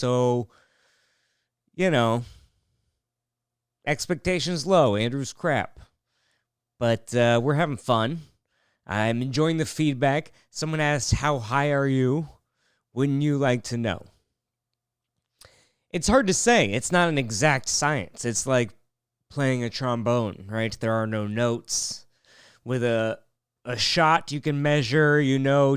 So, expectations low. Andrew's crap. But we're having fun. I'm enjoying the feedback. Someone asked, how high are you? Wouldn't you like to know? It's hard to say. It's not an exact science. It's like playing a trombone, right? There are no notes. With a shot you can measure,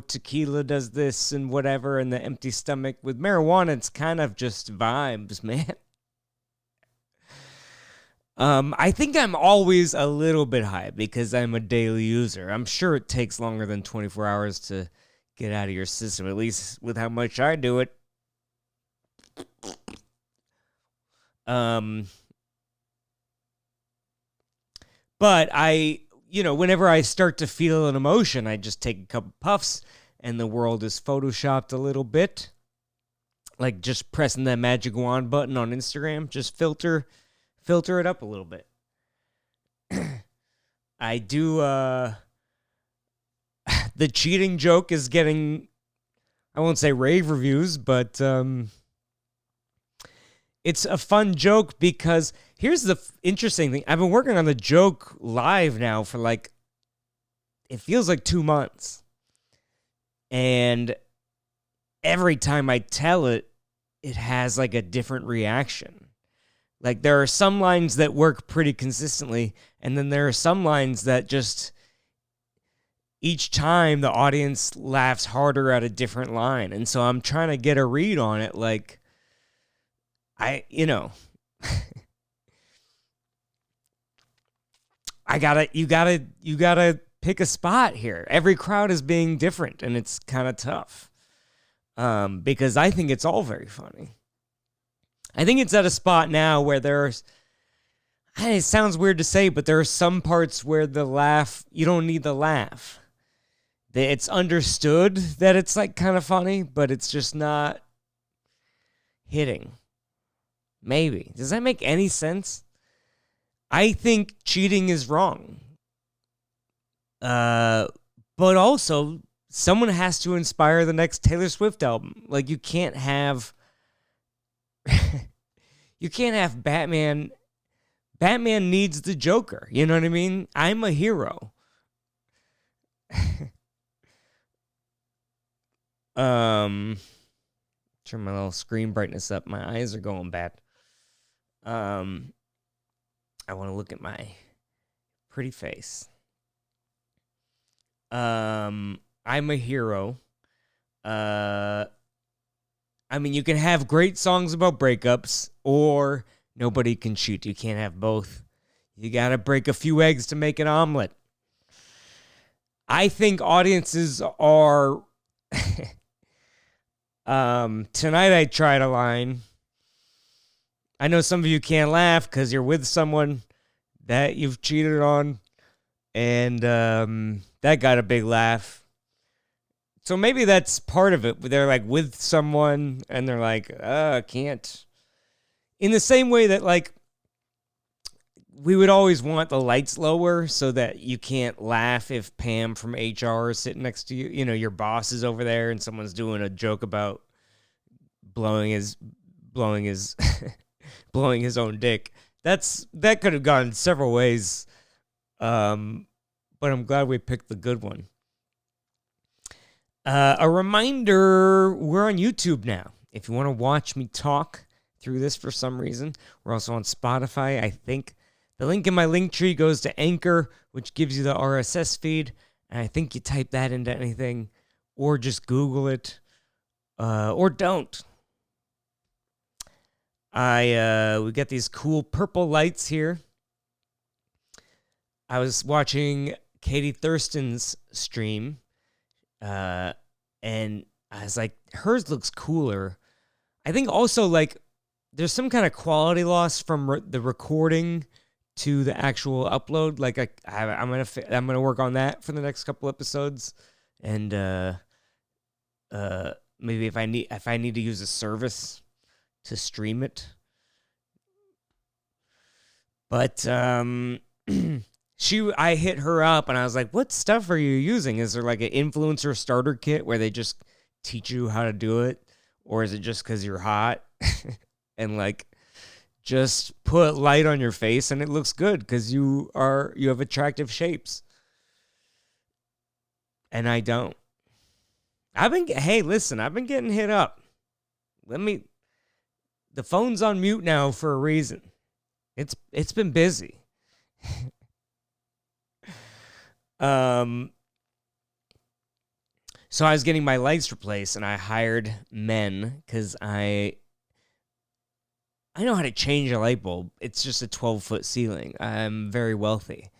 tequila does this and whatever, and the empty stomach. With marijuana, it's kind of just vibes, man. I think I'm always a little bit high because I'm a daily user. I'm sure it takes longer than 24 hours to get out of your system, at least with how much I do it. But whenever I start to feel an emotion, I just take a couple puffs and the world is photoshopped a little bit. Like just pressing that magic wand button on Instagram, just filter it up a little bit. I do, the cheating joke is getting, I won't say rave reviews, but it's a fun joke because here's the interesting thing. I've been working on the joke live now for it feels like 2 months. And every time I tell it, it has a different reaction. There are some lines that work pretty consistently, and then there are some lines that just each time the audience laughs harder at a different line. And so I'm trying to get a read on it. You gotta pick a spot here. Every crowd is being different, and it's kind of tough. Because I think it's all very funny. I think it's at a spot now where it sounds weird to say, but there are some parts where you don't need the laugh. It's understood that it's kind of funny, but it's just not hitting. Maybe. Does that make any sense? I think cheating is wrong. But also, someone has to inspire the next Taylor Swift album. You can't have Batman. Batman needs the Joker. You know what I mean? I'm a hero. Turn my little screen brightness up. My eyes are going bad. I want to look at my pretty face. I'm a hero. You can have great songs about breakups, or nobody can cheat. You can't have both. You gotta break a few eggs to make an omelet. I think audiences are... Tonight I tried a line. I know some of you can't laugh because you're with someone that you've cheated on, and that got a big laugh. So maybe that's part of it. They're with someone and they're I can't. In the same way that we would always want the lights lower so that you can't laugh if Pam from HR is sitting next to you. Your boss is over there and someone's doing a joke about blowing his blowing his own dick. That could have gone several ways. But I'm glad we picked the good one. A reminder, we're on YouTube now. If you want to watch me talk through this for some reason, we're also on Spotify, I think. The link in my link tree goes to Anchor, which gives you the RSS feed. And I think you type that into anything, or just Google it, or don't. We got these cool purple lights here. I was watching Katie Thurston's stream, and I was like, hers looks cooler. I think also there's some kind of quality loss from the recording to the actual upload. I'm gonna work on that for the next couple episodes, and maybe if I need to use a service to stream it. But I hit her up and I was like, what stuff are you using? Is there an influencer starter kit where they just teach you how to do it? Or is it just because you're hot? And like, just put light on your face and it looks good because you have attractive shapes. And I don't. Hey, listen, I've been getting hit up. The phone's on mute now for a reason. It's been busy. So I was getting my lights replaced, and I hired men because I know how to change a light bulb. It's just a 12-foot ceiling. I'm very wealthy.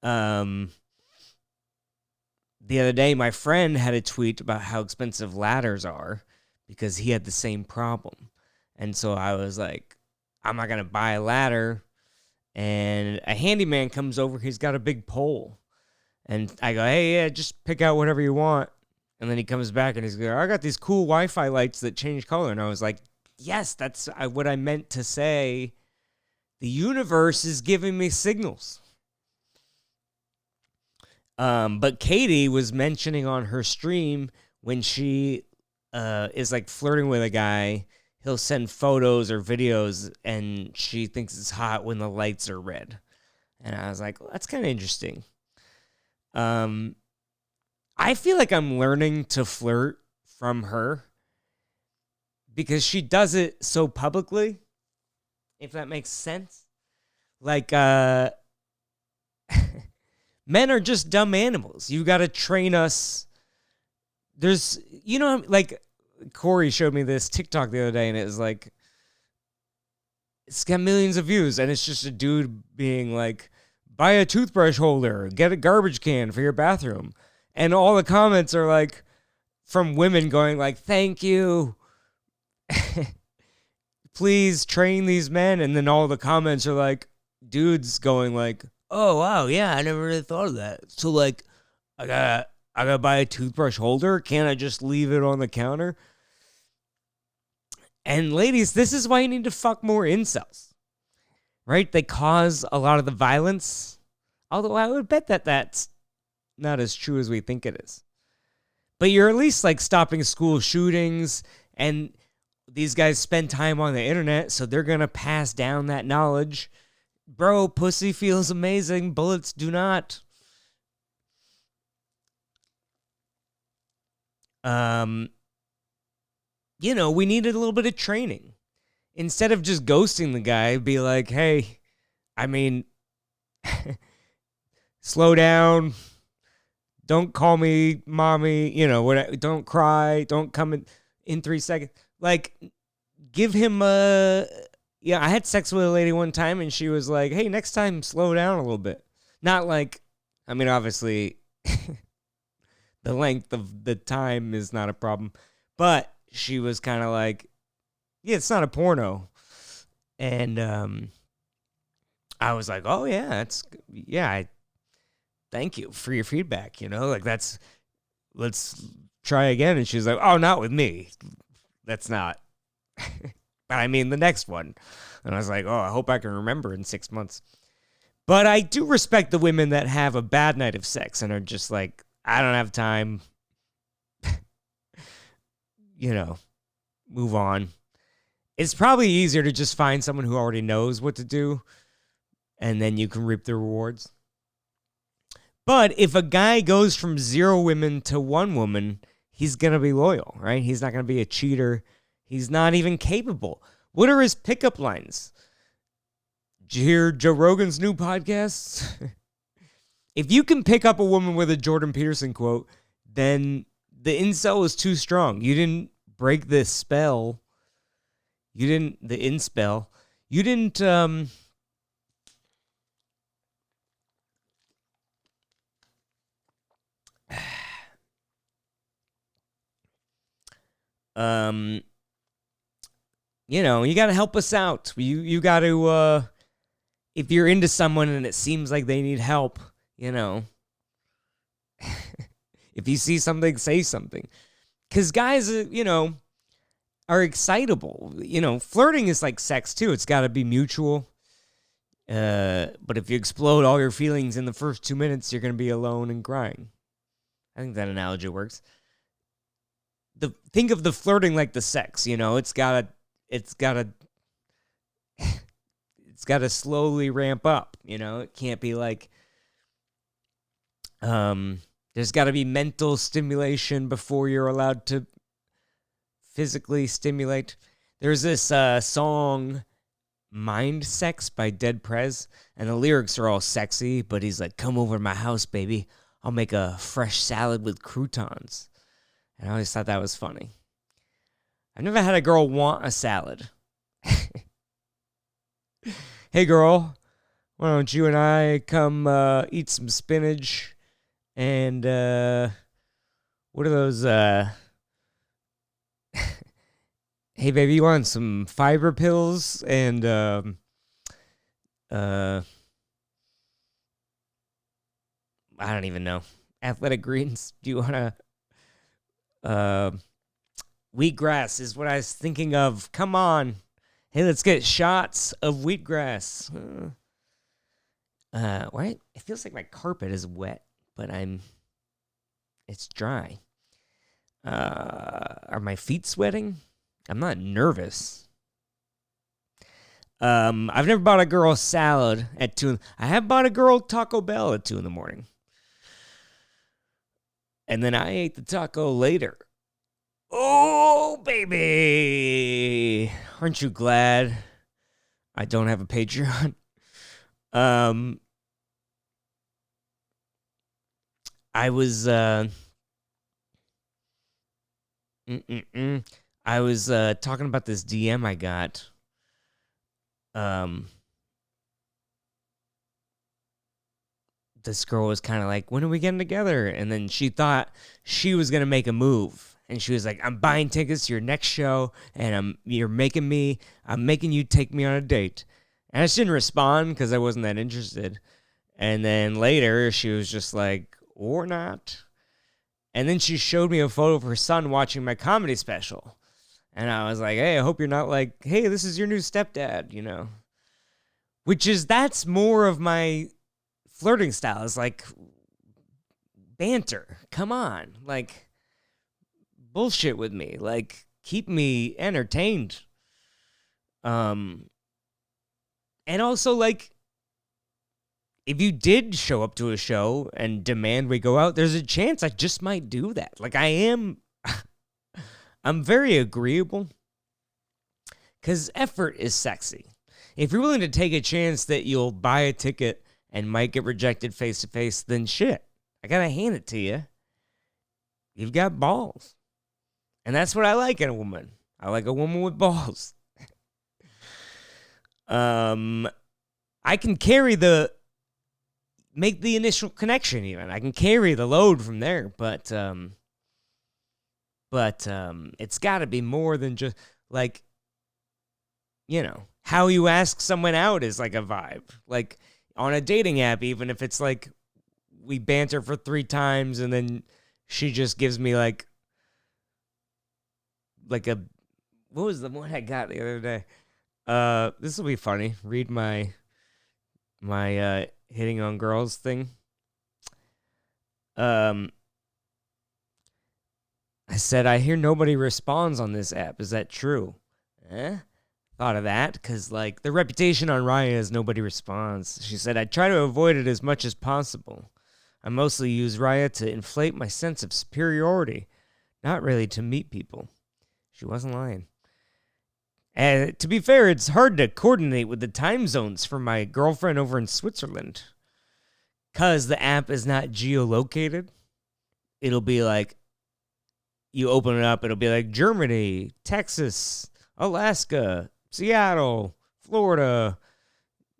The other day, my friend had a tweet about how expensive ladders are because he had the same problem. And so I was like, I'm not going to buy a ladder. And a handyman comes over. He's got a big pole. And I go, hey, yeah, just pick out whatever you want. And then he comes back and he's like, I got these cool Wi-Fi lights that change color. And I was like, yes, that's what I meant to say. The universe is giving me signals. But Katie was mentioning on her stream when she is like flirting with a guy, he'll send photos or videos and she thinks it's hot when the lights are red. And I was like, well, that's kind of interesting. I feel like I'm learning to flirt from her because she does it so publicly, if that makes sense. Like, men are just dumb animals. You got to train us. There's, like Corey showed me this TikTok the other day, and it was like, it's got millions of views, and it's just a dude being like, buy a toothbrush holder, get a garbage can for your bathroom. And all the comments are like, from women going like, thank you. Please train these men. And then all the comments are like, dudes going like, oh, wow, yeah, I never really thought of that. So, like, I gotta buy a toothbrush holder? Can't I just leave it on the counter? And ladies, this is why you need to fuck more incels, right? They cause a lot of the violence. Although I would bet that that's not as true as we think it is. But you're at least, like, stopping school shootings, and these guys spend time on the internet, so they're gonna pass down that knowledge. Bro, pussy feels amazing. Bullets do not. We needed a little bit of training. Instead of just ghosting the guy, be like, hey, slow down. Don't call me mommy. Don't cry. Don't come in 3 seconds. Like, give him a... Yeah, I had sex with a lady one time, and she was like, hey, next time, slow down a little bit. Not like, obviously, the length of the time is not a problem. But she was kind of like, yeah, it's not a porno. And I was like, oh, yeah, thank you for your feedback, let's try again. And she's like, oh, not with me. That's not. But I mean the next one. And I was like, oh, I hope I can remember in 6 months. But I do respect the women that have a bad night of sex and are just like, I don't have time. Move on. It's probably easier to just find someone who already knows what to do, and then you can reap the rewards. But if a guy goes from 0 women to 1 woman, he's going to be loyal, right? He's not going to be a cheater. He's not even capable. What are his pickup lines? Did you hear Joe Rogan's new podcast? If you can pick up a woman with a Jordan Peterson quote, then the incel is too strong. You didn't break this spell. The inspell. You didn't, you got to help us out. You got to, if you're into someone and it seems like they need help, if you see something, say something. Because guys, are excitable. Flirting is like sex too. It's got to be mutual. But if you explode all your feelings in the first 2 minutes, you're going to be alone and crying. I think that analogy works. think of the flirting like the sex, you know. It's gotta slowly ramp up, you know. It can't be like there's got to be mental stimulation before you're allowed to physically stimulate. There's this song Mind Sex by Dead Prez, and the lyrics are all sexy, but he's like, come over to my house, baby. I'll make a fresh salad with croutons. And I always thought that was funny. I've never had a girl want a salad. Hey, girl, why don't you and I come eat some spinach and, what are those, hey, baby, you want some fiber pills and, I don't even know. Athletic greens. Do you want to, wheatgrass is what I was thinking of. Come on. Hey, let's get shots of wheatgrass. Why? It feels like my carpet is wet, but it's dry. Are my feet sweating? I'm not nervous. I've never bought a girl salad at 2. I have bought a girl Taco Bell at 2 a.m. And then I ate the taco later. Oh, baby. Aren't you glad I don't have a Patreon? I was I was talking about this DM I got. This girl was kind of like, when are we getting together? And then she thought she was going to make a move. And she was like, I'm buying tickets to your next show, and I'm making you take me on a date. And I just didn't respond because I wasn't that interested. And then later, she was just like, or not. And then she showed me a photo of her son watching my comedy special. And I was like, hey, I hope you're not like, hey, this is your new stepdad, you know. That's more of my flirting style. Is like banter. Come on. Like, bullshit with me. Like, keep me entertained. And also, like, if you did show up to a show and demand we go out, there's a chance I just might do that. Like, I'm very agreeable. Because effort is sexy. If you're willing to take a chance that you'll buy a ticket and might get rejected face to face, then shit. I gotta hand it to you. You've got balls. And that's what I like in a woman. I like a woman with balls. I can make the initial connection even. I can carry the load from there, but it's got to be more than just like, you know, how you ask someone out is like a vibe. Like on a dating app, even if it's like we banter for 3 times and then she just gives me like what was the one I got the other day? This will be funny. Read my hitting on girls thing. I said, I hear nobody responds on this app. Is that true? Thought of that, because like the reputation on Raya is nobody responds. She said, I try to avoid it as much as possible. I mostly use Raya to inflate my sense of superiority, not really to meet people. She wasn't lying. And to be fair, it's hard to coordinate with the time zones for my girlfriend over in Switzerland. Because the app is not geolocated. It'll be like, you open it up, it'll be like Germany, Texas, Alaska, Seattle, Florida,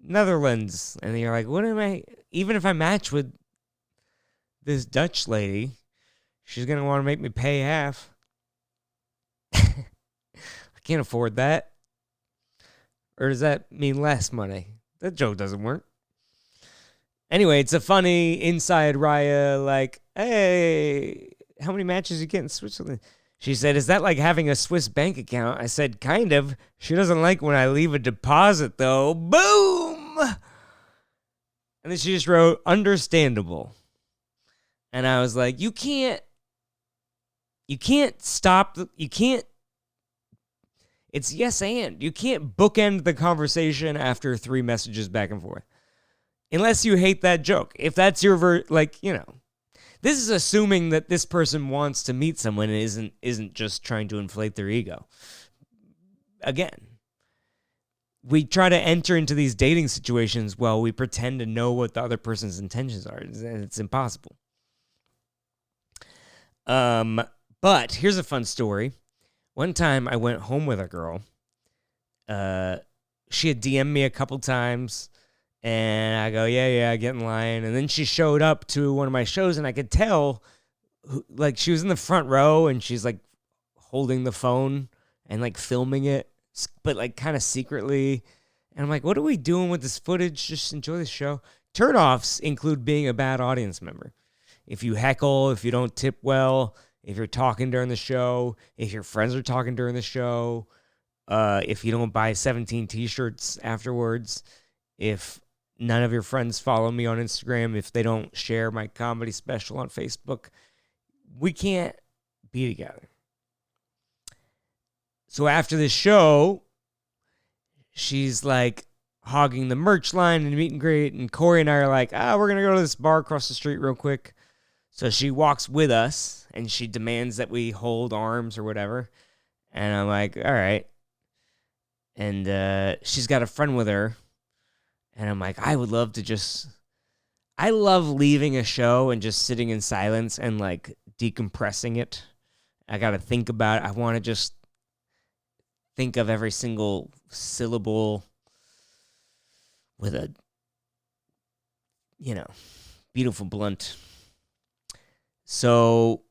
Netherlands. And you're like, what am I? Even if I match with this Dutch lady, she's going to want to make me pay half. I can't afford that. Or does that mean less money? That joke doesn't work. Anyway, it's a funny inside Raya, like, hey, how many matches you get in Switzerland? She said, is that like having a Swiss bank account? I said, kind of. She doesn't like when I leave a deposit, though. Boom! And then she just wrote, understandable. And I was like, you can't You can't stop. You can't. It's yes and. You can't bookend the conversation after 3 messages back and forth. Unless you hate that joke. If that's your this is assuming that this person wants to meet someone and isn't just trying to inflate their ego. Again, we try to enter into these dating situations while we pretend to know what the other person's intentions are. It's impossible. But here's a fun story. One time I went home with a girl. She had DM'd me a couple times, and I go, yeah, get in line. And then she showed up to one of my shows, and I could tell, like, she was in the front row, and she's, like, holding the phone and, like, filming it, but, like, kind of secretly. And I'm like, what are we doing with this footage? Just enjoy the show. Turnoffs include being a bad audience member. If you heckle, if you don't tip well, if you're talking during the show, if your friends are talking during the show, if you don't buy 17 t-shirts afterwards, if none of your friends follow me on Instagram, if they don't share my comedy special on Facebook, we can't be together. So after the show, she's like hogging the merch line and meet and greet, and Corey and I are like, we're going to go to this bar across the street real quick. So she walks with us, and she demands that we hold arms or whatever. And I'm like, all right. And she's got a friend with her. And I'm like, I love leaving a show and just sitting in silence and, like, decompressing it. I got to think about it. I want to just think of every single syllable with a, beautiful blunt. So,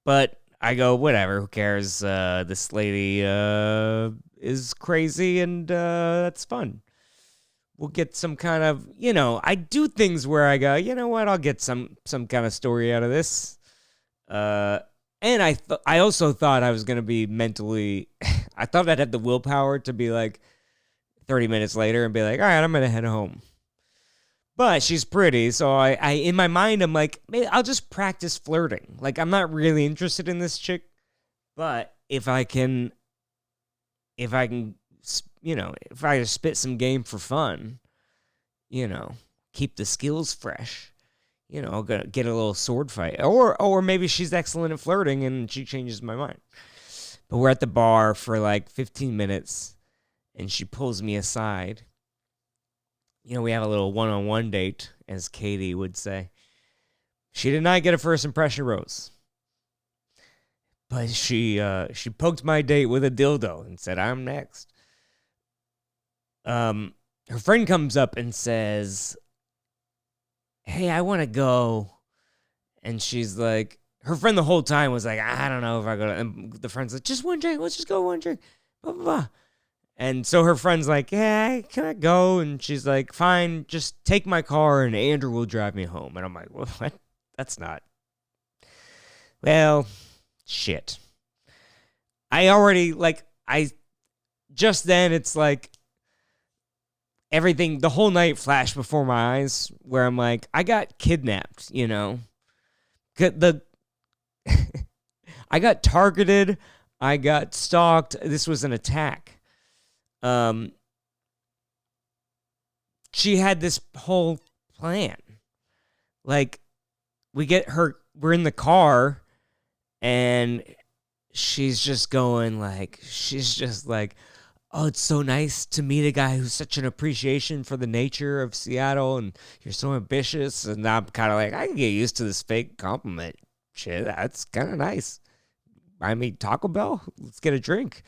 but I go, whatever, who cares? This lady is crazy, and that's fun. We'll get some kind of, I do things where I go, you know what, I'll get some kind of story out of this. And I also thought I was going to be mentally, I thought I'd have the willpower to be like 30 minutes later and be like, all right, I'm going to head home. But she's pretty, so I in my mind, I'm like, maybe I'll just practice flirting. Like, I'm not really interested in this chick, but if I if I just spit some game for fun, keep the skills fresh, I'll get a little sword fight. Or maybe she's excellent at flirting and she changes my mind. But we're at the bar for like 15 minutes, and she pulls me aside. We have a little one-on-one date, as Katie would say. She did not get a first impression rose. But she poked my date with a dildo and said, I'm next. Her friend comes up and says, hey, I want to go. And she's like, her friend the whole time was like, I don't know if I go to, and the friend's like, just one drink, let's just go one drink, blah, blah, blah. And so her friend's like, yeah, can I go? And she's like, fine, just take my car and Andrew will drive me home. And I'm like, well, what? That's not. Well, shit. Just then it's like everything, the whole night flashed before my eyes where I'm like, I got kidnapped, I got targeted. I got stalked. This was an attack. She had this whole plan. Like, we're in the car, and she's just like, oh, it's so nice to meet a guy who's such an appreciation for the nature of Seattle, and you're so ambitious. And I'm kind of like, I can get used to this fake compliment shit. That's kind of nice. I mean, Taco Bell, let's get a drink.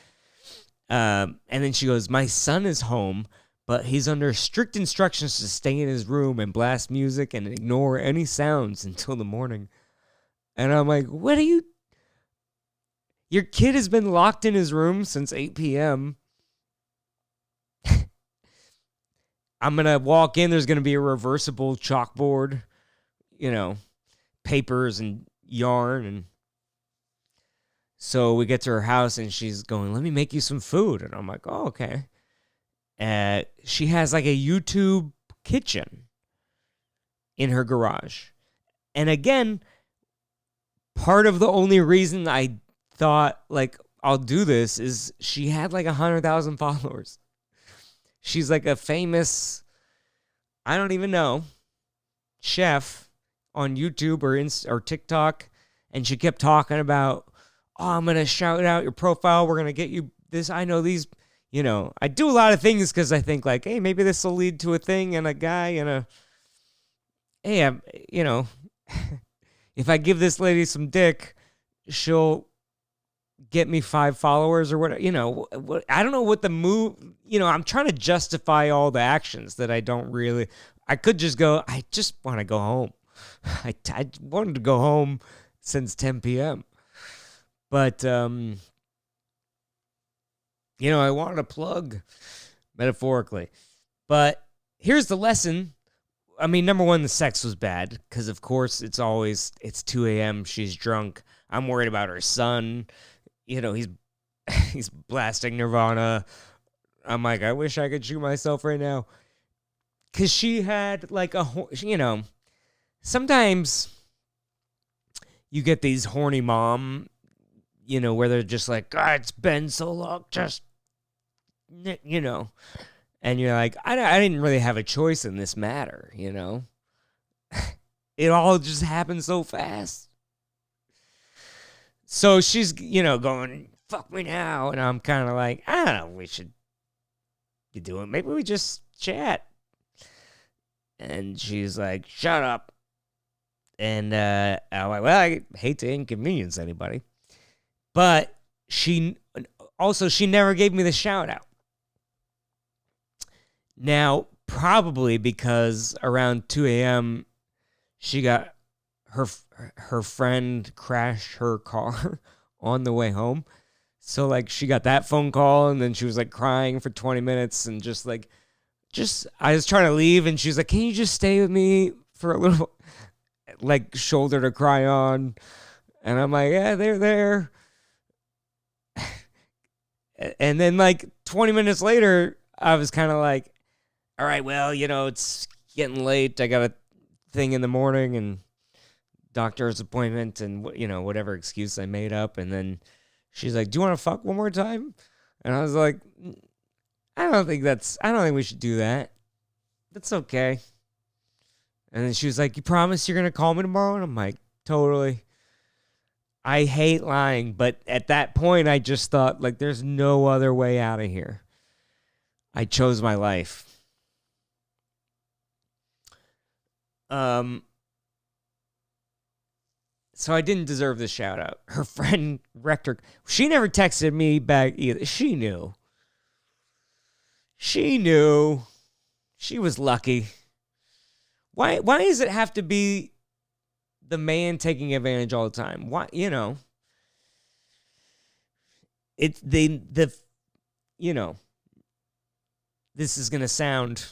And then she goes, my son is home, but he's under strict instructions to stay in his room and blast music and ignore any sounds until the morning. And I'm like, your kid has been locked in his room since 8 p.m. I'm going to walk in. There's going to be a reversible chalkboard, papers and yarn. And so we get to her house, and she's going, let me make you some food. And I'm like, oh, okay. She has like a YouTube kitchen in her garage. And again, part of the only reason I thought, like, I'll do this is she had like 100,000 followers. She's like a famous, I don't even know, chef on YouTube or TikTok. And she kept talking about, oh, I'm going to shout out your profile. We're going to get you this. I know these, I do a lot of things because I think like, hey, maybe this will lead to a thing and a guy and hey, if I give this lady some dick, she'll get me 5 followers or whatever. I don't know what the move, I'm trying to justify all the actions that I don't really, I could just go, I just want to go home. I wanted to go home since 10 p.m. But, I wanted to plug metaphorically. But here's the lesson. I mean, number one, the sex was bad because, of course, it's 2 a.m. She's drunk. I'm worried about her son. He's blasting Nirvana. I'm like, I wish I could shoot myself right now. Because she had like sometimes you get these horny mom, where they're just like, God, it's been so long, just, and you're like, I didn't really have a choice in this matter, It all just happened so fast. So she's, going, fuck me now. And I'm kind of like, I don't know, we should be doing, maybe we just chat. And she's like, shut up. And I'm like, well, I hate to inconvenience anybody. But she never gave me the shout out. Now, probably because around 2 a.m., she got her friend crashed her car on the way home. So, like, she got that phone call, and then she was, like, crying for 20 minutes and I was trying to leave, and she's like, can you just stay with me for a little, like, shoulder to cry on? And I'm like, yeah, they're there. And then, like, 20 minutes later, I was kind of like, all right, well, it's getting late. I got a thing in the morning and doctor's appointment and, whatever excuse I made up. And then she's like, do you want to fuck one more time? And I was like, I don't think we should do that. That's okay. And then she was like, you promise you're going to call me tomorrow? And I'm like, totally. I hate lying, but at that point, I just thought, like, there's no other way out of here. I chose my life. So I didn't deserve the shout out. Her friend wrecked her. She never texted me back either. She knew. She was lucky. Why does it have to be the man taking advantage all the time? Why, it's this is going to sound,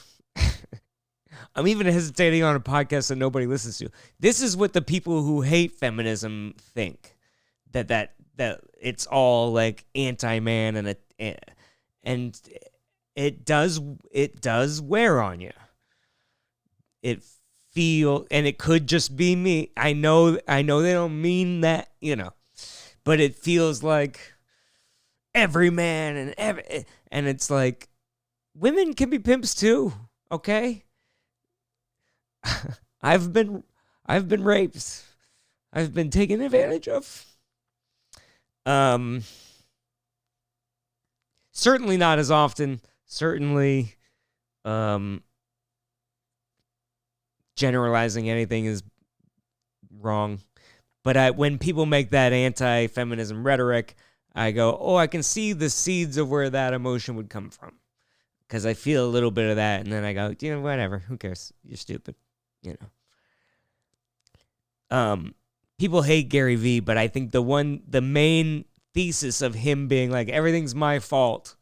I'm even hesitating on a podcast that nobody listens to. This is what the people who hate feminism think, that it's all like anti-man and it does wear on you. And it could just be me. I know they don't mean that, but it feels like every man and it's like women can be pimps too, okay? I've been raped. I've been taken advantage of. Certainly not as often. Certainly, generalizing anything is wrong. But when people make that anti-feminism rhetoric, I go, oh, I can see the seeds of where that emotion would come from. Because I feel a little bit of that, and then I go, whatever, who cares? You're stupid, People hate Gary Vee, but I think the main thesis of him being like, everything's my fault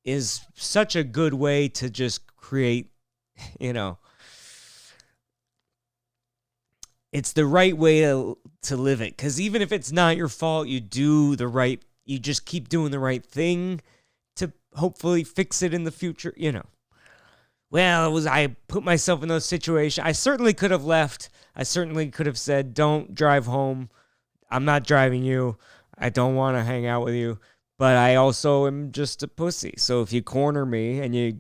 is such a good way to just create, it's the right way to live it. Because even if it's not your fault, you just keep doing the right thing to hopefully fix it in the future, Well, I put myself in those situations. I certainly could have left. I certainly could have said, don't drive home. I'm not driving you. I don't want to hang out with you. But I also am just a pussy. So if you corner me and you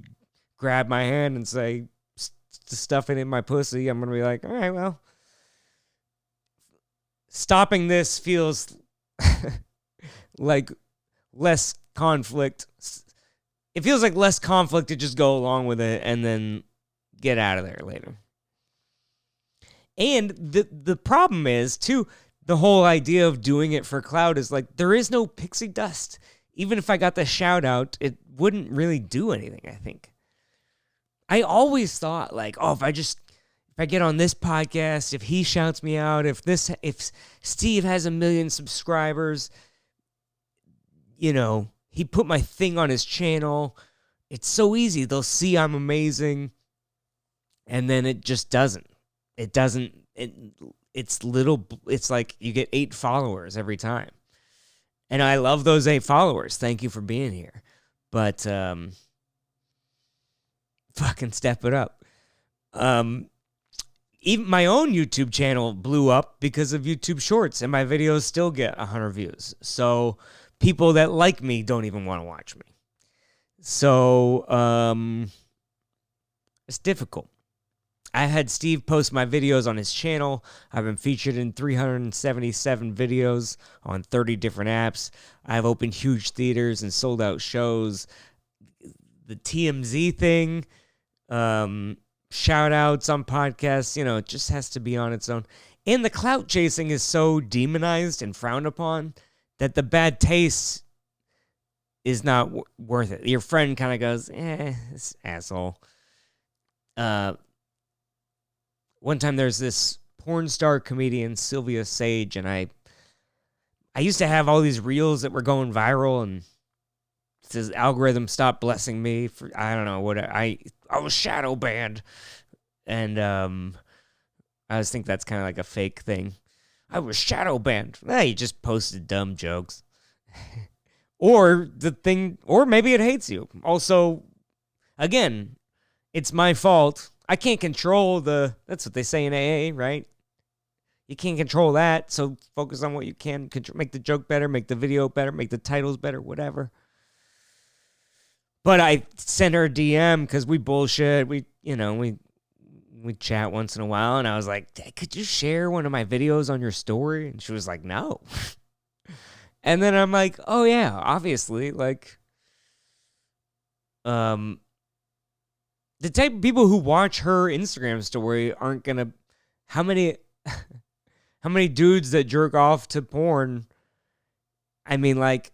grab my hand and say, stuff it in my pussy, I'm going to be like, all right, well, stopping this feels like less conflict. It feels like less conflict to just go along with it and then get out of there later. And the problem is, too, the whole idea of doing it for clout is like, there is no pixie dust. Even if I got the shout out, it wouldn't really do anything, I think. I always thought, like, oh, if I get on this podcast, if he shouts me out, if Steve has 1 million subscribers, you know, he put my thing on his channel. It's so easy. They'll see I'm amazing. And then it just doesn't. It doesn't. It's like you get 8 followers every time. And I love those 8 followers. Thank you for being here. But fucking step it up. Even my own YouTube channel blew up because of YouTube Shorts, and my videos still get 100 views. So people that like me don't even want to watch me. So it's difficult. I had Steve post my videos on his channel. I've been featured in 377 videos on 30 different apps. I've opened huge theaters and sold out shows. The TMZ thing, shout outs on podcasts, you know, it just has to be on its own. And the clout chasing is so demonized and frowned upon that the bad taste is not worth it. Your friend kind of goes, this asshole. One time there's this porn star comedian, Sylvia Sage, and I used to have all these reels that were going viral, and it says algorithm stopped blessing me for, I don't know what, I was shadow banned. And I just think that's kind of like a fake thing. I was shadow banned. You just posted dumb jokes. Or maybe it hates you. Also, again, it's my fault. I can't control that's what they say in AA, right? You can't control that, so focus on what you can control. Make the joke better, make the video better, make the titles better, whatever. But I sent her a DM because we bullshit. We chat once in a while, and I was like, hey, could you share one of my videos on your story? And she was like, no. And then I'm like, oh yeah, obviously, like, the type of people who watch her Instagram story aren't gonna. How many dudes that jerk off to porn? I mean, like,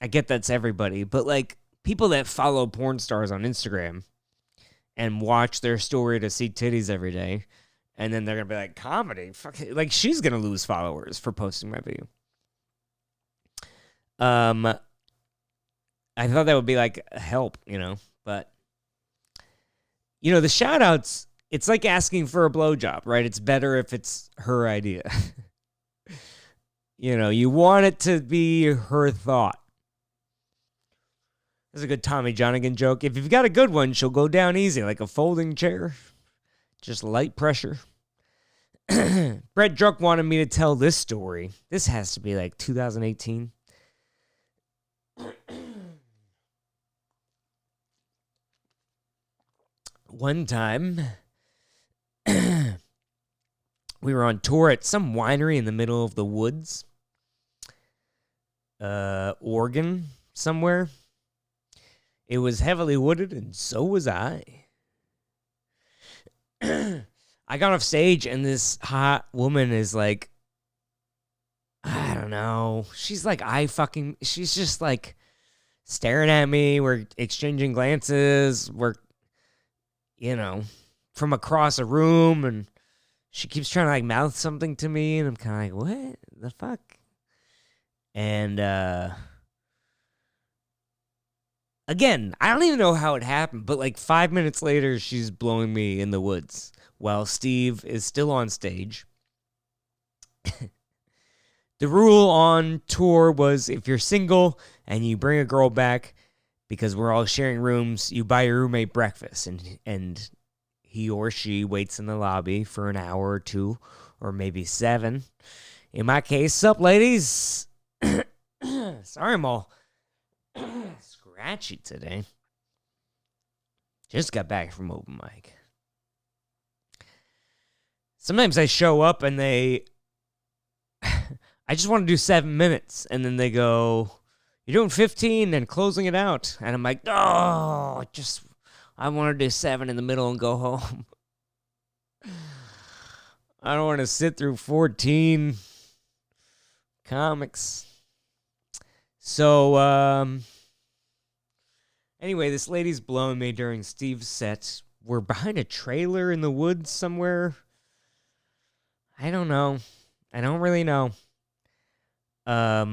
I get that's everybody, but like people that follow porn stars on Instagram and watch their story to see titties every day, and then they're gonna be like, comedy, fuck it. Like, she's gonna lose followers for posting my video. I thought that would be like help, you know, but. You know, the shout-outs, it's like asking for a blowjob, right? It's better if it's her idea. You know, you want it to be her thought. That's a good Tommy Johnigan joke. If you've got a good one, she'll go down easy, like a folding chair. Just light pressure. Brett Druck wanted me to tell this story. This has to be like 2018. One time, we were on tour at some winery in the middle of the woods. Oregon, somewhere. It was heavily wooded, and so was I. I got off stage, and this hot woman is like, I don't know. She's like, she's just like staring at me. We're exchanging glances. We're, you know, from across a room, and she keeps trying to like mouth something to me, and I'm kind of like, what the fuck? And again, I don't even know how it happened, but like 5 minutes later, she's blowing me in the woods while Steve is still on stage. The rule on tour was if you're single and you bring a girl back, because we're all sharing rooms, you buy your roommate breakfast, and he or she waits in the lobby for an hour or 2, or maybe 7. in my case, sup, ladies? Sorry, I'm all scratchy today. Just got back from open mic. Sometimes I show up and I just want to do 7 minutes. And then they go, you're doing 15 and closing it out. And I'm like, oh, I want to do 7 in the middle and go home. I don't want to sit through 14 comics. So, anyway, this lady's blowing me during Steve's set. We're behind a trailer in the woods somewhere. I don't know. I don't really know. I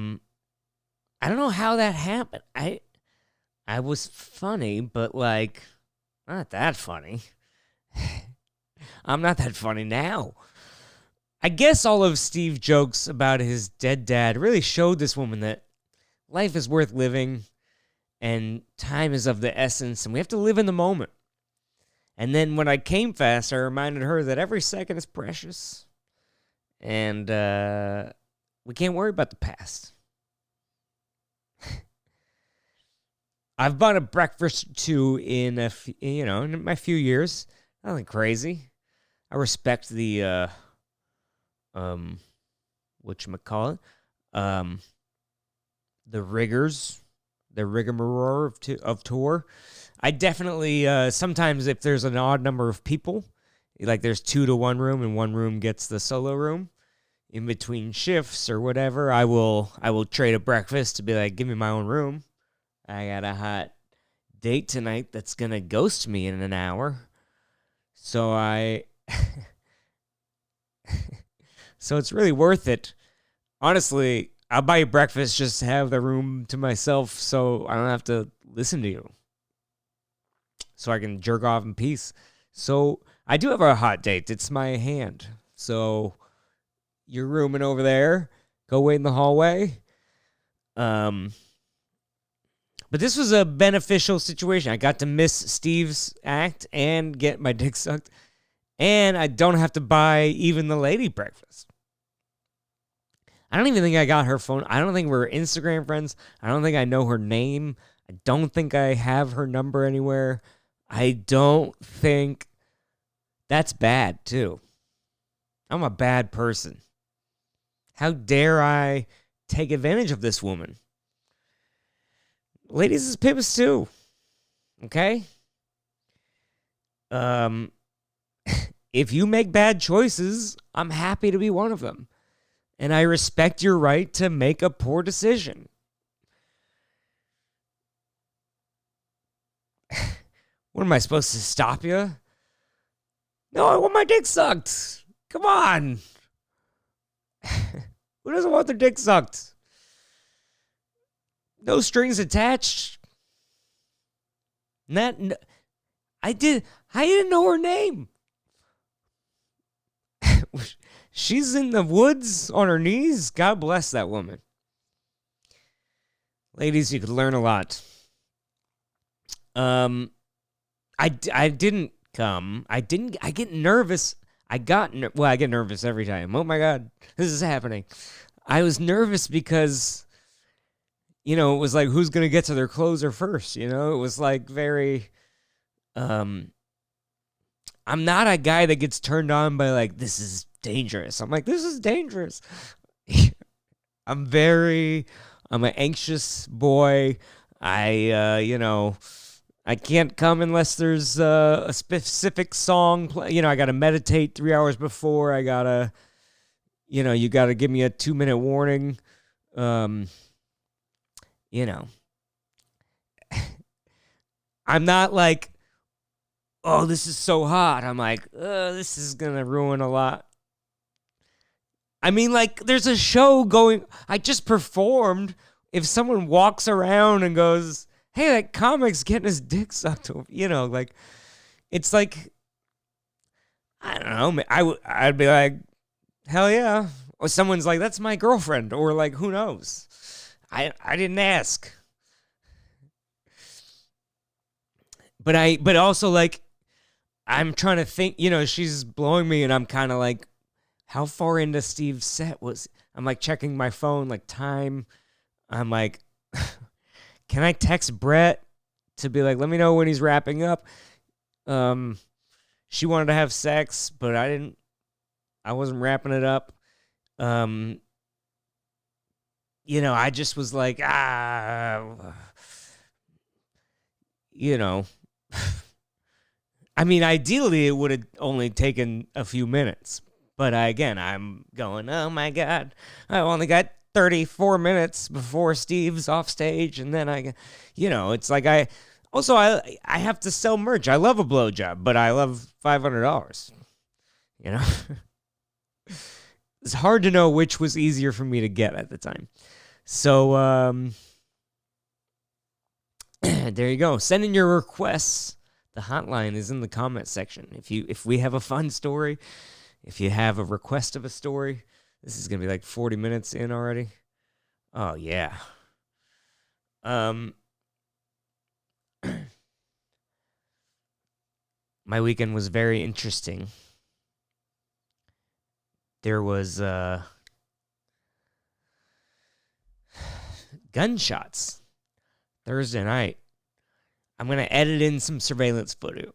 don't know how that happened. I was funny, but like, not that funny. I'm not that funny now. I guess all of Steve's jokes about his dead dad really showed this woman that life is worth living and time is of the essence and we have to live in the moment. And then when I came fast, I reminded her that every second is precious and we can't worry about the past. I've bought a breakfast or two in in my few years. Nothing crazy. I respect the whatchamacallit, the rigmarole of tour. I definitely sometimes if there's an odd number of people, like there's 2 to 1 room and one room gets the solo room, in between shifts or whatever, I will trade a breakfast to be like, give me my own room. I got a hot date tonight that's gonna ghost me in an hour. So so it's really worth it. Honestly, I'll buy you breakfast just to have the room to myself so I don't have to listen to you. So I can jerk off in peace. So I do have a hot date. It's my hand. So you're rooming over there. Go wait in the hallway. But this was a beneficial situation. I got to miss Steve's act and get my dick sucked. And I don't have to buy even the lady breakfast. I don't even think I got her phone. I don't think we're Instagram friends. I don't think I know her name. I don't think I have her number anywhere. I don't think... That's bad, too. I'm a bad person. How dare I take advantage of this woman? Ladies is pimps, too. Okay? If you make bad choices, I'm happy to be one of them. And I respect your right to make a poor decision. What am I supposed to stop you? No, I want my dick sucked. Come on. Who doesn't want their dick sucked? No strings attached. I didn't know her name. She's in the woods on her knees. God bless that woman. Ladies, you could learn a lot. I didn't come. I get nervous. I get nervous every time. Oh my God, this is happening. I was nervous because, it was like, who's going to get to their closer first? It was like very, I'm not a guy that gets turned on by like, this is dangerous. I'm like, this is dangerous. I'm an anxious boy. I can't come unless there's a specific song. I got to meditate 3 hours before. I got to, you got to give me a 2-minute warning. I'm not like, oh, this is so hot. I'm like, this is going to ruin a lot. I mean, like, there's a show going. I just performed. If someone walks around and goes, hey, that comic's getting his dick sucked, like, it's like, I don't know. I'd be like, hell yeah. Or someone's like, that's my girlfriend. Or like, who knows? I didn't ask. But also like, I'm trying to think, she's blowing me and I'm kind of like how far into Steve's set was. I'm like checking my phone, like time. I'm like, can I text Brett to be like, let me know when he's wrapping up? She wanted to have sex, but I wasn't wrapping it up. I just was like, I mean, ideally, it would have only taken a few minutes. But I'm going, oh my God, I only got 34 minutes before Steve's off stage. And then it's like I have to sell merch. I love a blowjob, but I love $500. It's hard to know which was easier for me to get at the time. So there you go. Send in your requests. The hotline is in the comment section. If we have a fun story, if you have a request of a story, this is gonna be like 40 minutes in already. Oh yeah. My weekend was very interesting. There was gunshots Thursday night. I'm going to edit in some surveillance footage.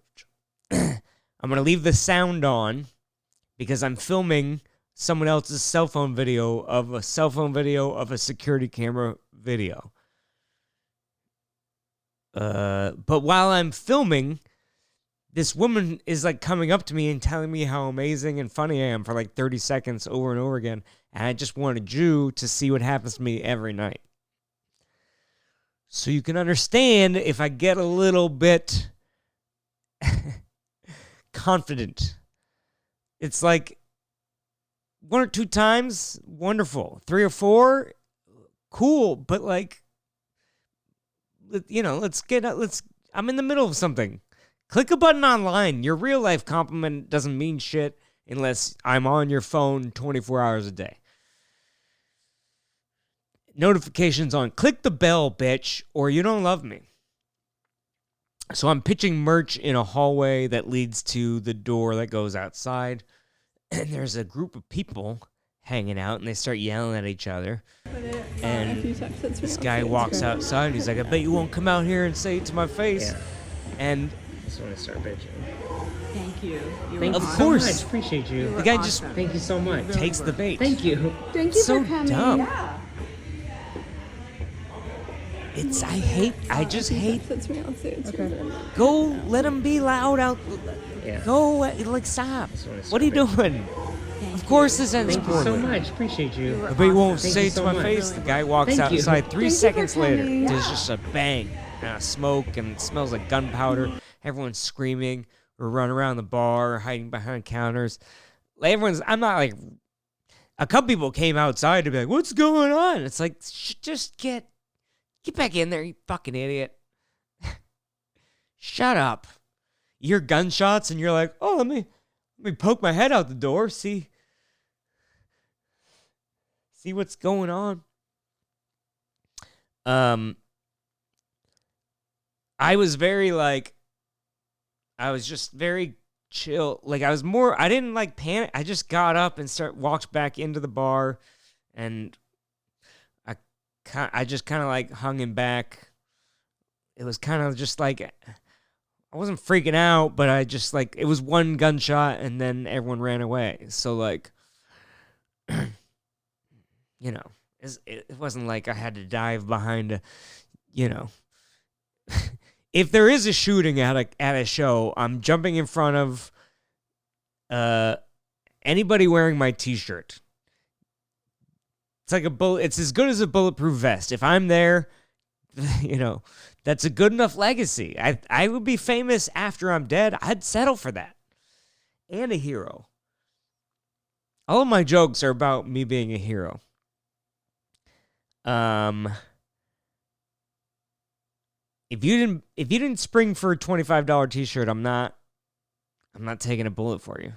I'm going to leave the sound on because I'm filming someone else's cell phone video of a security camera video. But while I'm filming, this woman is like coming up to me and telling me how amazing and funny I am for like 30 seconds over and over again. And I just wanted you to see what happens to me every night. So you can understand if I get a little bit confident. It's like 1 or 2 times, wonderful. 3 or 4, cool. But like, I'm in the middle of something. Click a button online. Your real life compliment doesn't mean shit unless I'm on your phone 24 hours a day. Notifications on. Click the bell, bitch, or you don't love me. So I'm pitching merch in a hallway that leads to the door that goes outside. And there's a group of people hanging out, and they start yelling at each other. And this guy walks outside, and he's like, I bet you won't come out here and say it to my face. Yeah. And I just want to start bitching. Thank you. Of course. So much. Appreciate you. The guy just, thank you so much, takes the bait. Thank you. Thank you so for coming. Dumb. Yeah. I just hate. Okay. Go let him be loud out. Yeah. Go, stop. What are you doing? Of course this ends poorly. Thank you so much. Appreciate you. But he won't say it to my face. The guy walks outside. 3 seconds later, there's just a bang and a smoke, and it smells like gunpowder. Everyone's screaming. We're running around the bar, hiding behind counters. I'm not like, a couple people came outside to be like, what's going on? It's like, just get back in there, you fucking idiot. Shut up. You hear gunshots and you're like, oh, let me poke my head out the door, see what's going on. I was just very chill. Like I didn't like panic. I just got up and walked back into the bar, and I just kind of like hung him back. It was kind of just like, I wasn't freaking out, but I just like, it was one gunshot and then everyone ran away. So like, it wasn't like I had to dive behind if there is a shooting at a show, I'm jumping in front of anybody wearing my t-shirt. It's like it's as good as a bulletproof vest. If I'm there, that's a good enough legacy. I would be famous after I'm dead. I'd settle for that. And a hero. All of my jokes are about me being a hero. If you didn't spring for a $25 t-shirt, I'm not taking a bullet for you.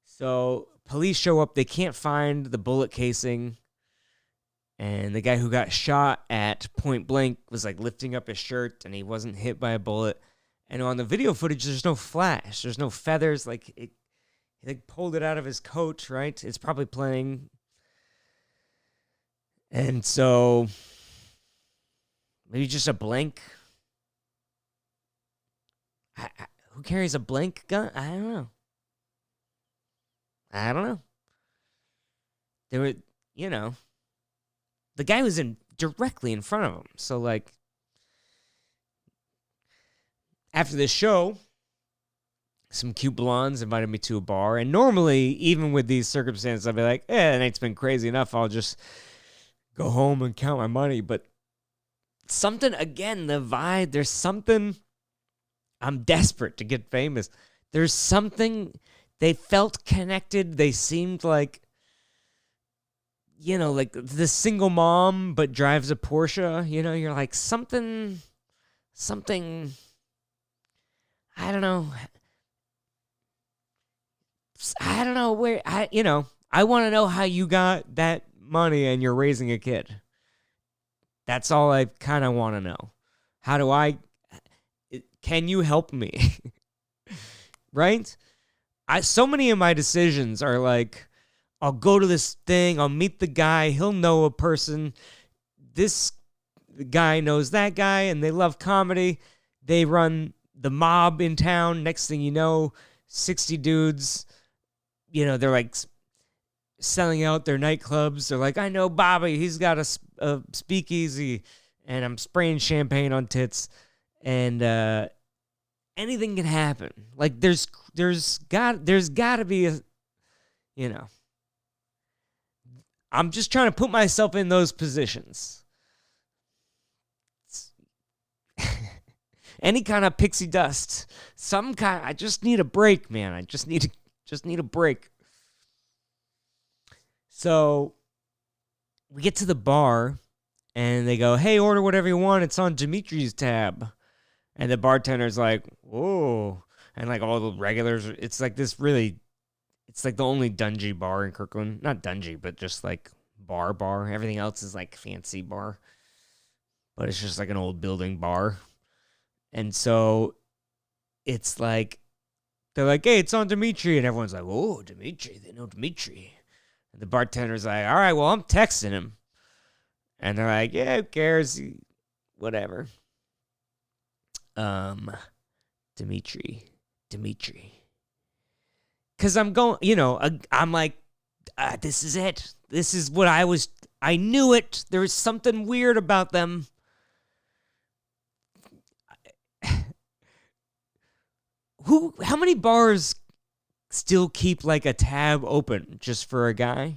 So police show up, they can't find the bullet casing. And the guy who got shot at point blank was like lifting up his shirt, and he wasn't hit by a bullet. And on the video footage, there's no flash. There's no feathers. Like He like pulled it out of his coat, right? It's probably playing. And so maybe just a blank. Who carries a blank gun? I don't know. There were, the guy was directly in front of him. So like after this show, some cute blondes invited me to a bar. And normally, even with these circumstances, I'd be like, the night's been crazy enough. I'll just go home and count my money. But something, again, the vibe, there's something, I'm desperate to get famous. There's something, they felt connected. They seemed like, like the single mom, but drives a Porsche. You're like, something, I don't know where, I want to know how you got that money and you're raising a kid. That's all I kind of want to know. Can you help me? Right? So many of my decisions are like, I'll go to this thing, I'll meet the guy, he'll know a person, this guy knows that guy, and they love comedy, they run the mob in town, next thing you know, 60 dudes, they're like selling out their nightclubs. They're like, I know Bobby, he's got a speakeasy, and I'm spraying champagne on tits, and anything can happen. Like there's got to be a, I'm just trying to put myself in those positions. Any kind of pixie dust, I just need a break, man. I just need a break. So we get to the bar and they go, hey, order whatever you want. It's on Dimitri's tab. And the bartender's like, whoa. And like all the regulars, it's like this really, it's like the only dungy bar in Kirkland. Not dungy, but just like bar. Everything else is like fancy bar. But it's just like an old building bar. And so it's like, they're like, hey, it's on Dimitri. And everyone's like, oh, Dimitri. They know Dimitri. And the bartender's like, all right, well, I'm texting him. And they're like, yeah, who cares? Whatever. Dimitri. Because I'm going, I'm like, this is it. This is what I knew it. There was something weird about them. How many bars still keep like a tab open just for a guy?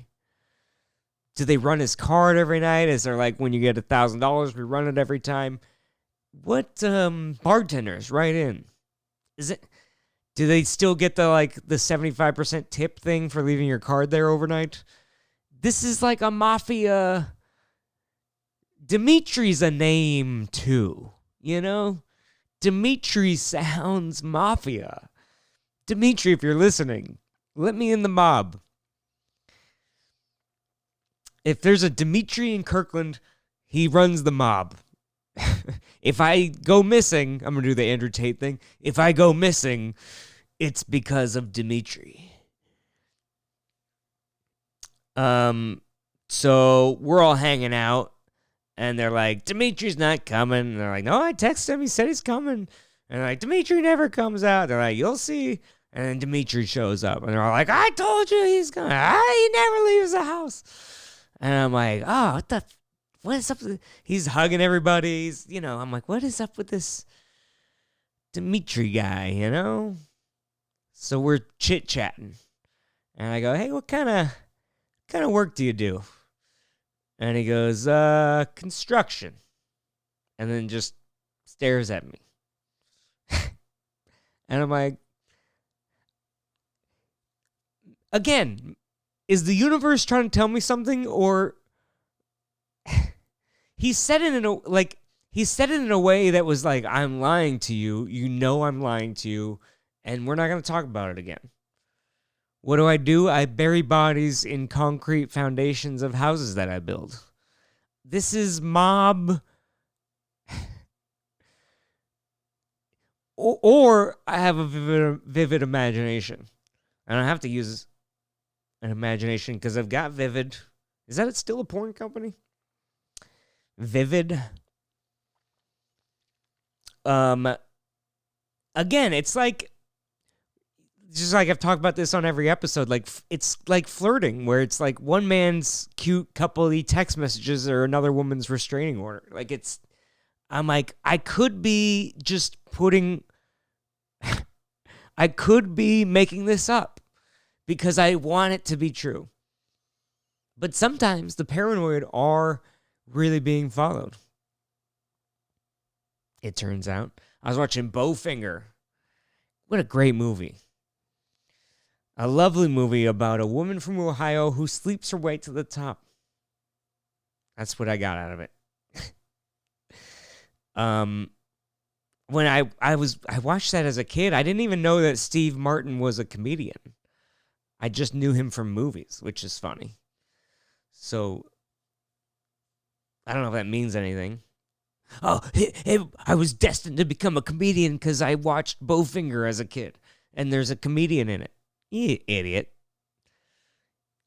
Do they run his card every night? Is there like when you get $1,000, we run it every time? What bartenders write in? Do they still get the 75% tip thing for leaving your card there overnight? This is like a mafia. Dimitri's a name too, Dimitri sounds mafia. Dimitri, if you're listening, let me in the mob. If there's a Dimitri in Kirkland, he runs the mob. If I go missing, I'm going to do the Andrew Tate thing. If I go missing, it's because of Dimitri. So we're all hanging out, and they're like, Dimitri's not coming. And they're like, no, I texted him. He said he's coming. And they're like, Dimitri never comes out. They're like, you'll see. And then Dimitri shows up, and they're all like, I told you he's coming. He never leaves the house. And I'm like, oh, what is up with he's hugging everybody. I'm like, what is up with this Dimitri guy, So we're chit-chatting. And I go, hey, what kind of work do you do? And he goes, construction. And then just stares at me. And I'm like, again, is the universe trying to tell me something, or he said it in a way that was like, I'm lying to you. I'm lying to you, and we're not going to talk about it again. What do? I bury bodies in concrete foundations of houses that I build. This is mob. Or I have a vivid imagination. I don't have to use an imagination because I've got Vivid. Is that still a porn company? Vivid. Again, it's like, just like I've talked about this on every episode, like it's like flirting, where it's like one man's cute coupley text messages or another woman's restraining order. Like I'm like, I could be making this up because I want it to be true. But sometimes the paranoid are really being followed. It turns out. I was watching Bowfinger. What a great movie. A lovely movie about a woman from Ohio who sleeps her way to the top. That's what I got out of it. When I watched that as a kid, I didn't even know that Steve Martin was a comedian. I just knew him from movies, which is funny. So, I don't know if that means anything. Oh, I was destined to become a comedian because I watched Bowfinger as a kid. And there's a comedian in it. You idiot.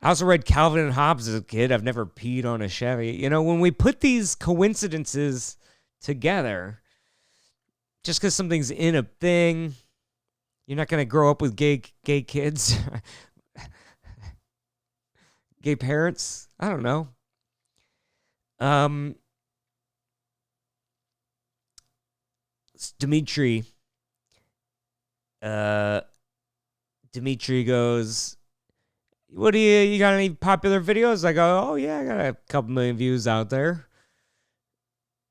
I also read Calvin and Hobbes as a kid. I've never peed on a Chevy. You know, when we put these coincidences together, just because something's in a thing, you're not going to grow up with gay kids. Gay parents. I don't know. Dimitri goes, what do you got any popular videos? I go, oh yeah, I got a couple million views out there.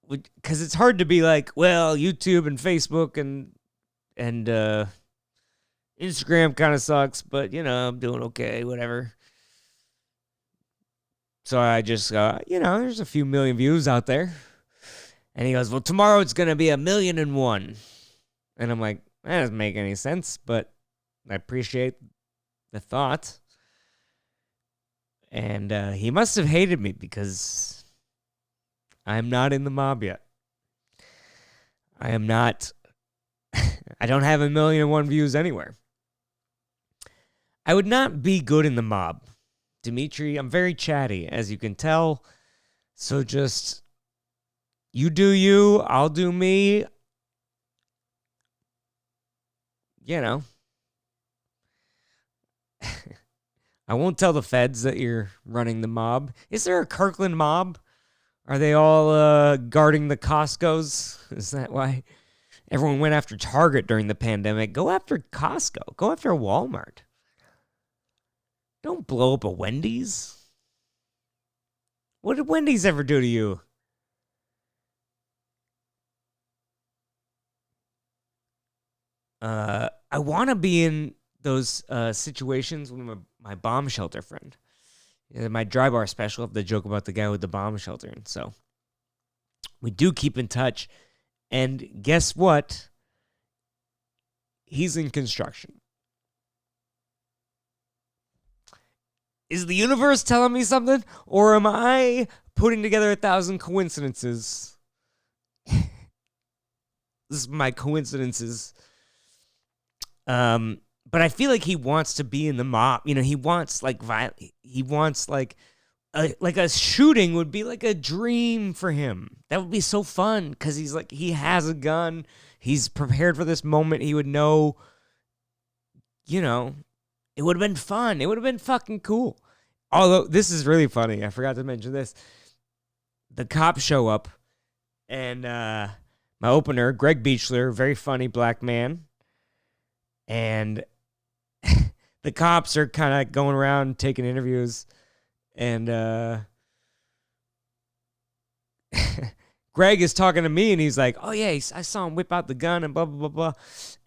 Because it's hard to be like, well, YouTube and Facebook and Instagram kind of sucks, but, you know, I'm doing okay, whatever. So I just go, you know, there's a few million views out there. And he goes, well, tomorrow it's going to be 1,000,001. And I'm like, that doesn't make any sense, but I appreciate the thought. And he must have hated me because I'm not in the mob yet. I am not. I don't have 1,000,001 views anywhere. I would not be good in the mob. Dimitri, I'm very chatty, as you can tell. So just, you do you, I'll do me. You know. I won't tell the feds that you're running the mob. Is there a Kirkland mob? Are they all guarding the Costcos? Is that why everyone went after Target during the pandemic? Go after Costco. Go after Walmart. Don't blow up a Wendy's. What did Wendy's ever do to you? I want to be in those situations with my bomb shelter friend. My dry bar special, the joke about the guy with the bomb shelter. And so we do keep in touch. And guess what? He's in construction. Is the universe telling me something? Or am I putting together 1,000 coincidences? This is my coincidences. But I feel like he wants to be in the mob. You know, he wants like he wants like a shooting would be like a dream for him. That would be so fun because he's like, he has a gun. He's prepared for this moment. He would know, you know, it would have been fun. It would have been fucking cool. Although this is really funny. I forgot to mention this. The cops show up and my opener, Greg Beechler, very funny black man. And the cops are kind of going around taking interviews. And Greg is talking to me, and he's like, oh, yeah, I saw him whip out the gun and blah, blah, blah, blah.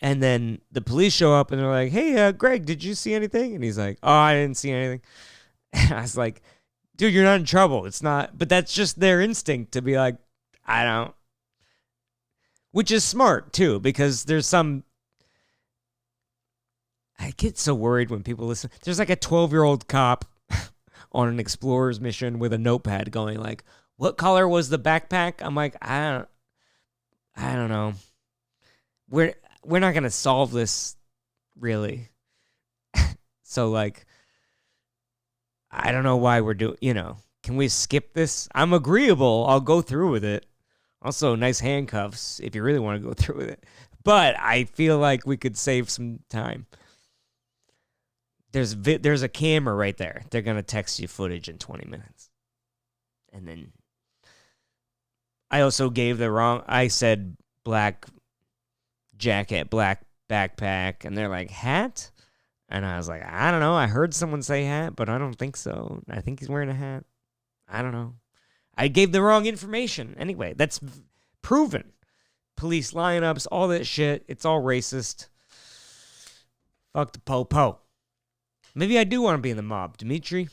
And then the police show up, and they're like, hey, Greg, did you see anything? And he's like, oh, I didn't see anything. And I was like, dude, you're not in trouble. It's not. But that's just their instinct to be like, I don't. Which is smart, too, because there's some. I get so worried when people listen. There's like a 12-year-old cop on an explorer's mission with a notepad going like, what color was the backpack? I'm like, I don't know. We're not going to solve this, really. So, like, I don't know why we're doing, can we skip this? I'm agreeable. I'll go through with it. Also, nice handcuffs if you really want to go through with it. But I feel like we could save some time. There's a camera right there. They're going to text you footage in 20 minutes. And then I also gave I said black jacket, black backpack, and they're like, hat? And I was like, I don't know. I heard someone say hat, but I don't think so. I think he's wearing a hat. I don't know. I gave the wrong information. Anyway, that's proven. Police lineups, all that shit. It's all racist. Fuck the po-po. Maybe I do want to be in the mob, Dimitri.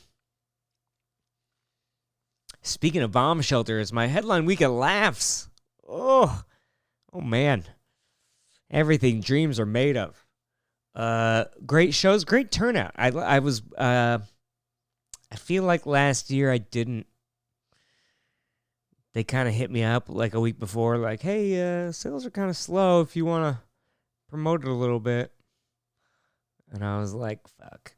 Speaking of bomb shelters, my headline week of laughs. Oh man. Everything dreams are made of. Great shows, great turnout. I feel like last year I didn't. They kind of hit me up like a week before, like, hey, sales are kind of slow if you want to promote it a little bit. And I was like, fuck.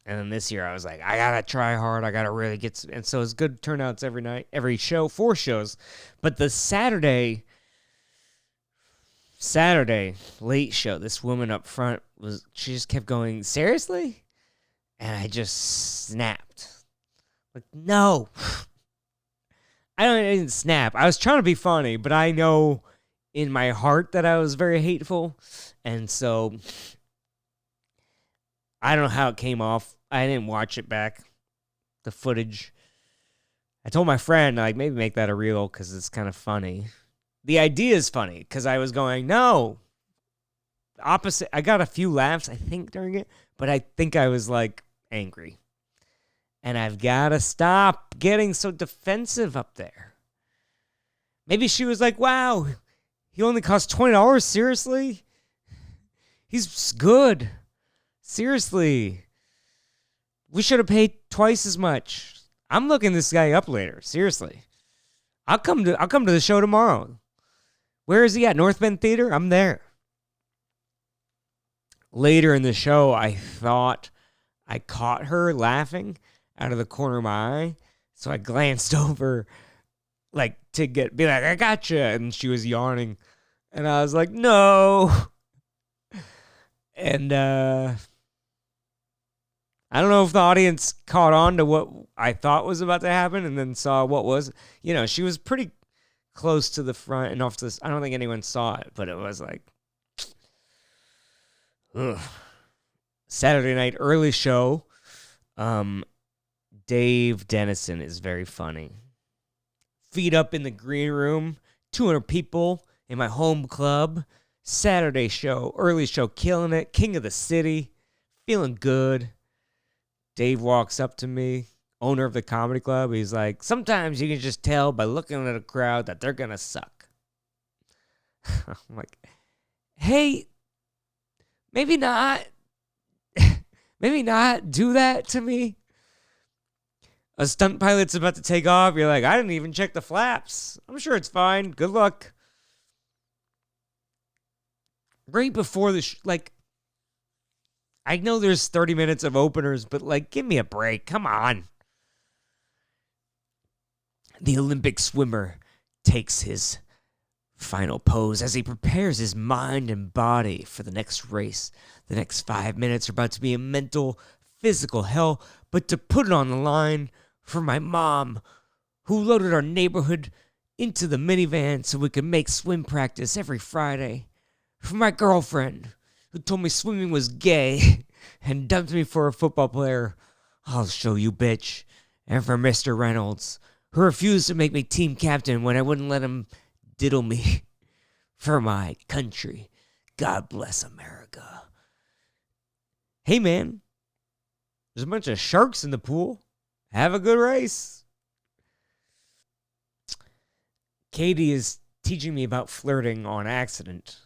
And then this year I was like, I got to try hard. I got to really get and so it's good turnouts every night, every show, 4 shows. But the Saturday late show, this woman up front she just kept going, seriously? And I just snapped. Like, no. I didn't snap. I was trying to be funny, but I know in my heart that I was very hateful. And so I don't know how it came off. I didn't watch it back, the footage. I told my friend, like, maybe make that a reel because it's kind of funny. The idea is funny because I was going, no. Opposite. I got a few laughs, I think, during it, but I think I was, like, angry. And I've got to stop getting so defensive up there. Maybe she was like, wow, he only cost $20? Seriously? He's good. Seriously. We should have paid twice as much. I'm looking this guy up later. Seriously. I'll come to the show tomorrow. Where is he at? North Bend Theater? I'm there. Later in the show, I thought I caught her laughing out of the corner of my eye. So I glanced over like to be like, I gotcha. And she was yawning. And I was like, no. And I don't know if the audience caught on to what I thought was about to happen and then saw what was. She was pretty close to the front and off to this. I don't think anyone saw it, but it was like, ugh. Saturday night early show. Dave Dennison is very funny. Feet up in the green room. 200 people in my home club. Saturday show, early show, killing it. King of the city. Feeling good. Dave walks up to me, owner of the comedy club. He's like, sometimes you can just tell by looking at a crowd that they're going to suck. I'm like, hey, maybe not. Maybe not do that to me. A stunt pilot's about to take off. You're like, I didn't even check the flaps. I'm sure it's fine. Good luck. Right before the I know there's 30 minutes of openers, but, give me a break. Come on. The Olympic swimmer takes his final pose as he prepares his mind and body for the next race. The next 5 minutes are about to be a mental, physical hell, but to put it on the line for my mom, who loaded our neighborhood into the minivan so we could make swim practice every Friday. For my girlfriend, who told me swimming was gay and dumped me for a football player. I'll show you, bitch. And for Mr. Reynolds, who refused to make me team captain when I wouldn't let him diddle me. For my country. God bless America. Hey, man. There's a bunch of sharks in the pool. Have a good race. Katie is teaching me about flirting on accident.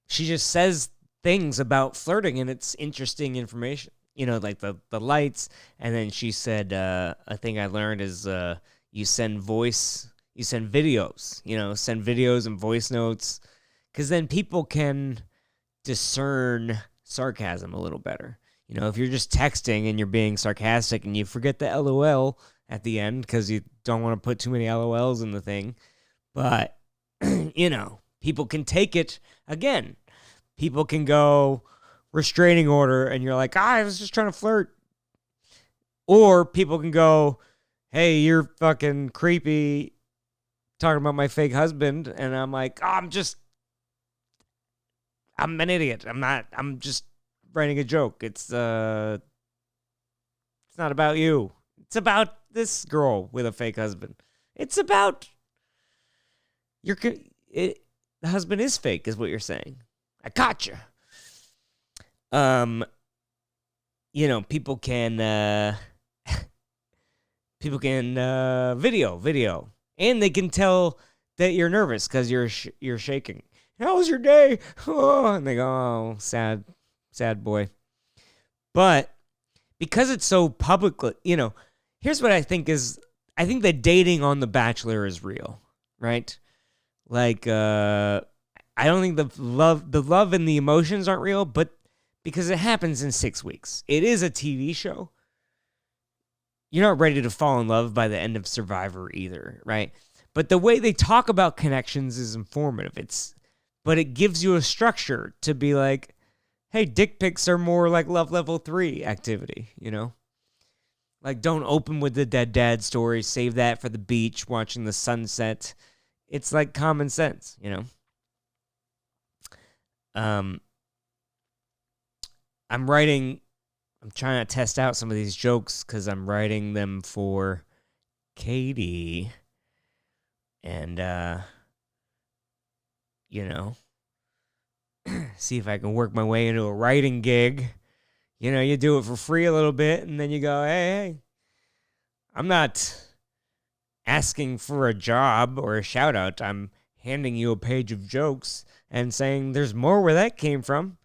She just says things about flirting, and it's interesting information. Like the lights. And then she said, a thing I learned is you send videos. Send videos and voice notes, because then people can discern sarcasm a little better. If you're just texting and you're being sarcastic and you forget the LOL at the end because you don't want to put too many LOLs in the thing. But, people can take it again. People can go restraining order and you're like, I was just trying to flirt. Or people can go, hey, you're fucking creepy talking about my fake husband. And I'm like, I'm an idiot. I'm just writing a joke. It's not about you. It's about this girl with a fake husband. It's about the husband is fake, is what you're saying. I gotcha. People can video, and they can tell that you're nervous because you're shaking. How was your day? Oh, and they go, oh, sad boy. But because it's so publicly, here's what I think that dating on The Bachelor is real, right? Like, I don't think the love and the emotions aren't real, but because it happens in 6 weeks. It is a TV show. You're not ready to fall in love by the end of Survivor either, right? But the way they talk about connections is informative. But it gives you a structure to be like, hey, dick pics are more like love level 3 activity, Like, don't open with the dead dad story. Save that for the beach, watching the sunset. It's like common sense, I'm trying to test out some of these jokes because I'm writing them for Katie. And, see if I can work my way into a writing gig. You do it for free a little bit, and then you go, hey, I'm not asking for a job or a shout out. I'm handing you a page of jokes and saying there's more where that came from.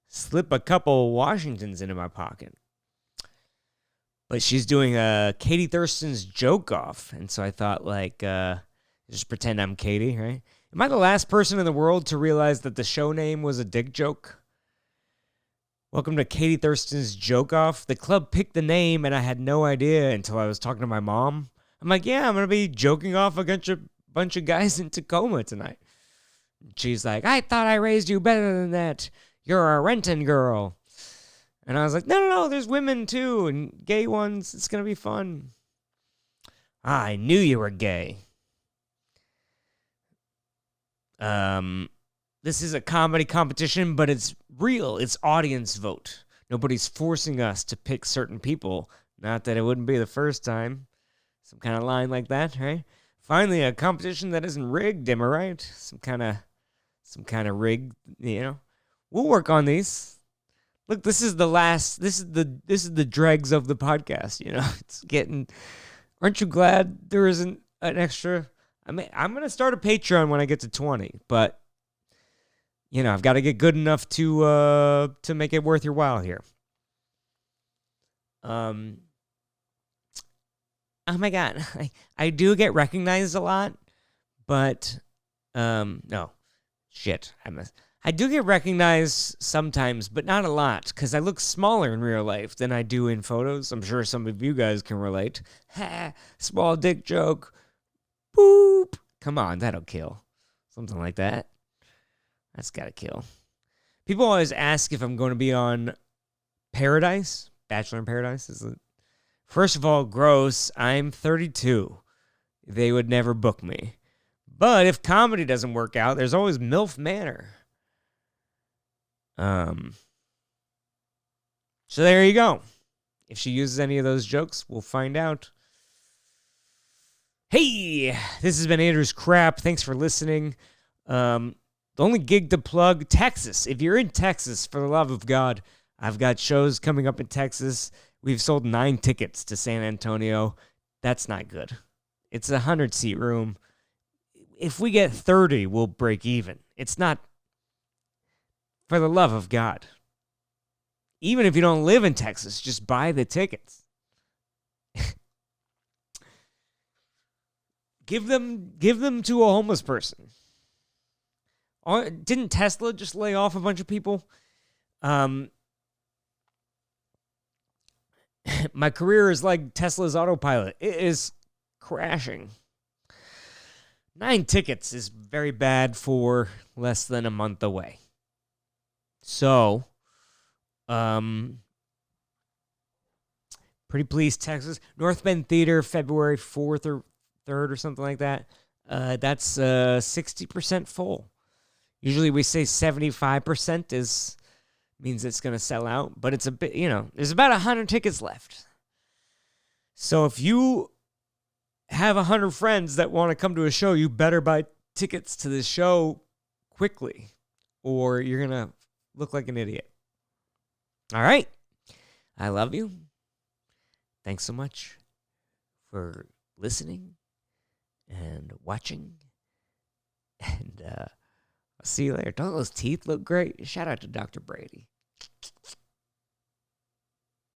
Slip a couple Washingtons into my pocket. But she's doing a Katie Thurston's joke off, and so I thought, just pretend I'm Katie, right? Am I the last person in the world to realize that the show name was a dick joke? Welcome to Katie Thurston's Joke Off. The club picked the name, and I had no idea until I was talking to my mom. I'm like, yeah, I'm going to be joking off a bunch of guys in Tacoma tonight. She's like, I thought I raised you better than that. You're a rentin' girl. And I was like, no, there's women too, and gay ones. It's going to be fun. I knew you were gay. This is a comedy competition, but it's real. It's audience vote. Nobody's forcing us to pick certain people. Not that it wouldn't be the first time. Some kind of line like that, right? Finally, a competition that isn't rigged, am I right? Some kind of rigged, We'll work on these. Look, this is the dregs of the podcast, It's getting. Aren't you glad there isn't an extra? I'm going to start a Patreon when I get to 20, but I've got to get good enough to make it worth your while here. Oh my God, I do get recognized a lot, but no, shit, I do get recognized sometimes, but not a lot, because I look smaller in real life than I do in photos. I'm sure some of you guys can relate. Ha, small dick joke. Boop. Come on, that'll kill. Something like that. That's gotta kill. People always ask if I'm going to be on Paradise. Bachelor in Paradise. First of all, gross. I'm 32. They would never book me. But if comedy doesn't work out, there's always MILF Manor. So there you go. If she uses any of those jokes, we'll find out. Hey, this has been Andrew's Crap. Thanks for listening. The only gig to plug, Texas. If you're in Texas, for the love of God, I've got shows coming up in Texas. We've sold 9 tickets to San Antonio. That's not good. It's a 100-seat room. If we get 30, we'll break even. It's not, for the love of God. Even if you don't live in Texas, just buy the tickets. Give them to a homeless person. Didn't Tesla just lay off a bunch of people? My career is like Tesla's autopilot. It is crashing. 9 tickets is very bad for less than a month away. So, Pretty Please, Texas. North Bend Theater, February 4th or 3rd or something like that. That's 60% full. Usually we say 75% means it's going to sell out, but it's a bit, there's about 100 tickets left. So if you have 100 friends that want to come to a show, you better buy tickets to the show quickly, or you're going to look like an idiot. All right. I love you. Thanks so much for listening and watching. And I'll see you later. Don't those teeth look great? Shout out to Dr. Brady.